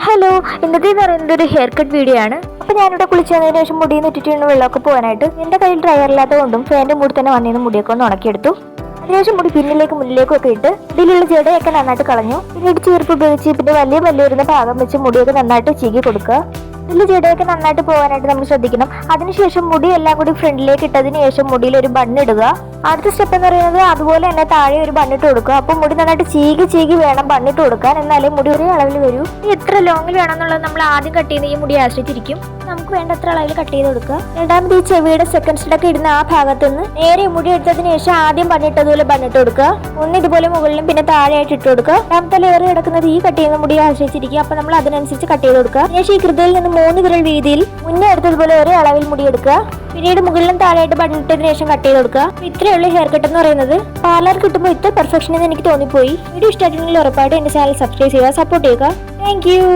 Hello, ഇന്നത്തെ എന്ന് പറയുന്നത് ഒരു ഹെയർ കട്ട് വീഡിയോ ആണ്. അപ്പോൾ ഞാനിവിടെ കുളിച്ച് വന്നതിന് ശേഷം മുടിയിൽ നിന്നിട്ടിട്ട് വെള്ളമൊക്കെ പോകാനായിട്ട് എൻ്റെ കയ്യിൽ ഡ്രയർ ഇല്ലാത്തതുകൊണ്ടും ഫാൻ്റെ മൂടി തന്നെ വന്നിരുന്ന മുടിയൊക്കെ ഒന്ന് ഉണക്കിയെടുത്തു. അതിനുശേഷം മുടി മുന്നിലേക്കും ഒക്കെ ഇട്ട് ഇതിലുള്ള ജടയൊക്കെ നന്നായിട്ട് കളഞ്ഞു. പിന്നീട് ചീർപ്പ് ഉപയോഗിച്ച് പിന്നെ വലിയ വരുന്ന ഭാഗം വെച്ച് മുടിയൊക്കെ നന്നായിട്ട് ചീകി കൊടുക്കുക. ഇതിൽ ജടയൊക്കെ നന്നായിട്ട് പോകാനായിട്ട് നമ്മൾ ശ്രദ്ധിക്കണം. അതിനുശേഷം മുടി എല്ലാം കൂടി ഫ്രണ്ടിലേക്ക് ഇട്ടതിന് ശേഷം മുടിയിൽ ഒരു ബണ്ണിടുക. അടുത്ത സ്റ്റെപ്പ് എന്ന് പറയുന്നത് അതുപോലെ തന്നെ താഴെ ഒരു ബണ്ണിട്ട് കൊടുക്കുക. അപ്പോൾ മുടി നന്നായിട്ട് ചീകി വേണം ബണ്ണിട്ട് കൊടുക്കാൻ, എന്നാലേ മുടി ഒരേ അളവിൽ വരൂ. എത്ര ലോങ്ങിൽ വേണമെന്നുള്ളത് നമ്മൾ ആദ്യം കട്ട് ചെയ്യുന്ന ഈ മുടി ആശ്രയിച്ചിരിക്കും. നമുക്ക് വേണ്ട അത്ര അളവിൽ കട്ട് ചെയ്ത് കൊടുക്കുക. രണ്ടാമത് ഈ ചെവിയുടെ സെക്കൻഡ് സ്റ്റെപ്പ് ഇടുന്ന ആ ഭാഗത്ത് നിന്ന് നേരെ മുടി എടുത്തതിന് ശേഷം ആദ്യം ബണ്ണിട്ടതുപോലെ ബണ്ണിട്ട് കൊടുക്കുക. ഒന്ന് ഇതുപോലെ മുകളിലും പിന്നെ താഴെയായിട്ട് ഇട്ട് കൊടുക്കുക. രണ്ടാമത്തെ ലെയർ കിടക്കുന്നത് ഈ കട്ട് ചെയ്യുന്ന മുടി ആശ്രയിച്ചിരിക്കും. അപ്പോൾ നമ്മൾ അതിനനുസരിച്ച് കട്ട് ചെയ്ത് കൊടുക്കുക. ശേഷം ഈ കൃതിയിൽ നിന്ന് 3 വിരൽ വീതിയിൽ മുന്നേ എടുത്തതുപോലെ ഒരേ അളവിൽ മുടി എടുക്കുക. പിന്നീട് മുകളിലും താഴെയായിട്ട് ബണ്ണിട്ടതിന് ശേഷം കട്ട് ചെയ്ത് കൊടുക്കുക. ഇത്രയുള്ള ഹെയർ കട്ട് എന്ന് പറയുന്നത്. പാർലർ കിട്ടുമ്പോൾ ഇത്ര പെർഫെക്ഷൻ എന്ന് എനിക്ക് തോന്നിപ്പോയി. വീഡിയോ ഇഷ്ടമായിട്ടുണ്ടെങ്കിൽ ഉറപ്പായിട്ട് എന്റെ ചാനൽ സബ്സ്ക്രൈബ് ചെയ്യുക, സപ്പോർട്ട് ചെയ്യുക. Thank you.